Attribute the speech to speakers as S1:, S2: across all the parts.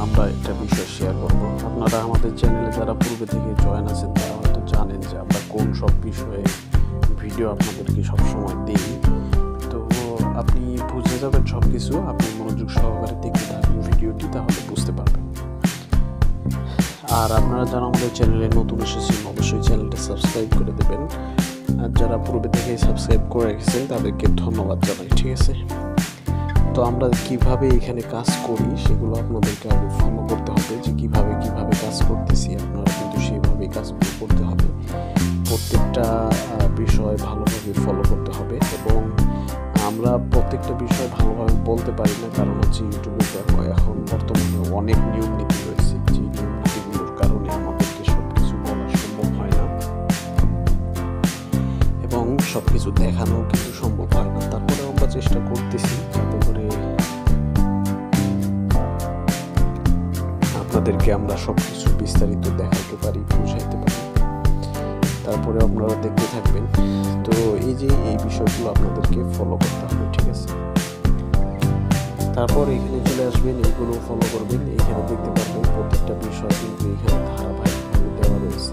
S1: আমরা একটা বিষয় শেয়ার করব। আপনারা আমাদের চ্যানেলে যারা পূর্বে থেকে জয়েন আছেন তারা হয়তো জানেন যে আমরা কোন সব বিষয়ে ভিডিও আপনাদেরকে সবসময় দিই। তো আপনি বুঝে যাবেন সব কিছু, আপনি মনোযোগ সহকারে দেখতে থাকবেন ভিডিওটি, তাহলে বুঝতে পারবেন। আর আপনারা যারা আমাদের চ্যানেলে নতুন এসেছেন অবশ্যই চ্যানেলটা সাবস্ক্রাইব করে দেবেন, আর যারা পূর্বে থেকে সাবস্ক্রাইব করে রেখেছেন তাদেরকে ধন্যবাদ জানাই। ঠিক আছে, তো আমরা কিভাবে এখানে কাজ করি সেগুলো আপনাদেরকে আগে ফলো করতে হবে, যে কিভাবে কাজ করতেছি আপনারা কিন্তু সেইভাবেই কাজগুলো করতে হবে। প্রত্যেকটা বিষয় ভালোভাবে ফলো করতে হবে, এবং আমরা প্রত্যেকটা বিষয় ভালোভাবে বলতে পারি না, কারণ হচ্ছে ইউটিউবে এখন বর্তমানে অনেক নিয়ম নীতি রয়েছে, যে নিয়ম নীতিগুলোর কারণে আমাদেরকে সব কিছু বলা সম্ভব হয় না এবং সব কিছু দেখানো কিন্তু সম্ভব হয় না। তারপরে আমরা চেষ্টা করতেছি যাতে করে আপনাদেরকে আমরা সব কিছু বিস্তারিত দেখাতে পারি, বুঝাইতে পারি। তারপরে আপনারা দেখতে থাকবেন। তো এই বিষয়গুলো আপনাদেরকে ফলো করতে হবে। ঠিক আছে, তারপর এখানে চলে আসবেন, এইগুলো ফলো করবেন। এখানে দেখতে পারবেন প্রত্যেকটা বিষয় কিন্তু এখানে ধারাবাহিকভাবে দেওয়া রয়েছে।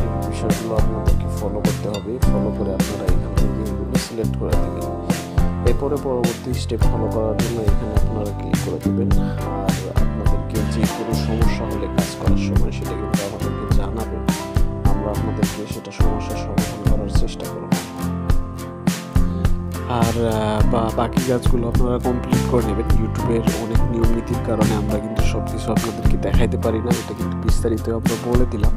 S1: এই বিষয়গুলো আপনাদেরকে ফলো করতে হবে। ফলো করে আপনারা এখান থেকে এগুলো সিলেক্ট করে দেবেন। এরপরে পরবর্তী স্টেপ ফলো করার জন্য এখানে আপনারা ক্লিক করে দেবেন। আর আপনাদেরকে যে কোনো সমস্যা হলে কাজ করার সময় সেটা কিন্তু আমাদেরকে জানাবেন, আমরা আপনাদেরকে সেটা সমস্যার সমাধান করার চেষ্টা করব। আর বাকি কাজগুলো আপনারা কমপ্লিট করে নেবেন। ইউটিউবের অনেক নিয়ম নীতির কারণে আমরা কিন্তু সব কিছু আপনাদেরকে দেখাইতে পারি না, এটা কিন্তু বিস্তারিত আমরা বলে দিলাম।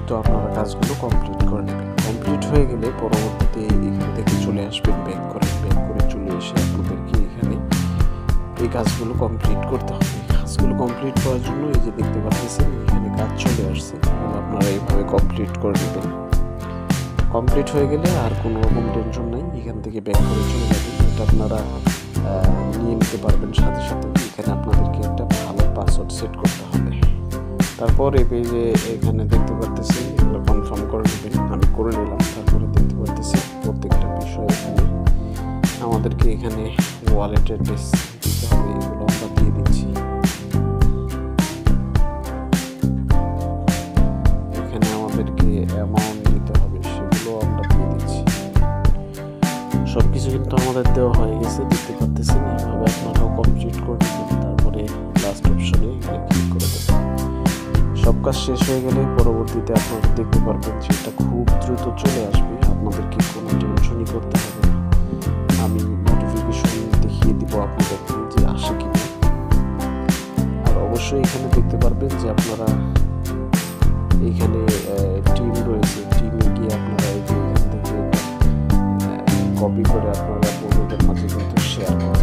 S1: তো আপনারা কাজগুলো কমপ্লিট করে নেবেন। কমপ্লিট হয়ে গেলে পরবর্তীতে এখান থেকে চলে আসবেন, ব্যাক করে চলে এসে আপনাদেরকে এখানে এই কাজগুলো কমপ্লিট করতে হবে। কাজগুলো কমপ্লিট করার জন্য এই যে দেখতে পাচ্ছেন এখানে কাজ চলে আসছে, আপনারা এইভাবে কমপ্লিট করে নেবেন। কমপ্লিট হয়ে গেলে আর কোনো রকম টেনশন নাই, এখান থেকে ব্যাক করে চলে যাবেন। এটা আপনারা নিয়ে নিতে পারবেন সাথে সাথে। এখানে আপনাদেরকে একটা ভালো পাসওয়ার্ড সেট করতে হবে। তারপর এই পেজে এখানে দেখতে পারতেছি এগুলো কনফার্ম করে নেবেন। আমি করে নিলাম। তারপরে দেখতে পারতেছি প্রত্যেকটা বিষয় এখানে আমাদেরকে এখানে ওয়ালেট অ্যাড্রেস দিতে হবে, এগুলো আমরা দিয়ে দিচ্ছি। এখানে আমাদেরকে অ্যামাউন্ট দিতে হবে, সেগুলো আমরা দিয়ে দিচ্ছি। সব কিছু কিন্তু আমাদের দেওয়া হয়ে গেছে, দেখতে পারতেছেন। এইভাবে আপনারাও কমপ্লিট করে নেবেন। তারপরে লাস্ট অপশনে এখানে ক্লিক করে দেবেন। সব কাজ শেষ হয়ে গেলে পরবর্তীতে আপনারা দেখতে পারবেন যে এটা খুব দ্রুত চলে আসবে, আপনাদেরকে কোনো টেনশনই করতে হবে না। আমি নোটিফিকেশন দেখিয়ে দিব আপনাদেরকে যে আসে কিনা। আর অবশ্যই এখানে দেখতে পারবেন যে আপনারা এখানে টিম রয়েছে, টিমে গিয়ে আপনারা এই যে এখান থেকে কপি করে আপনারা বন্ধুদের মাঝে কিন্তু শেয়ার করবেন।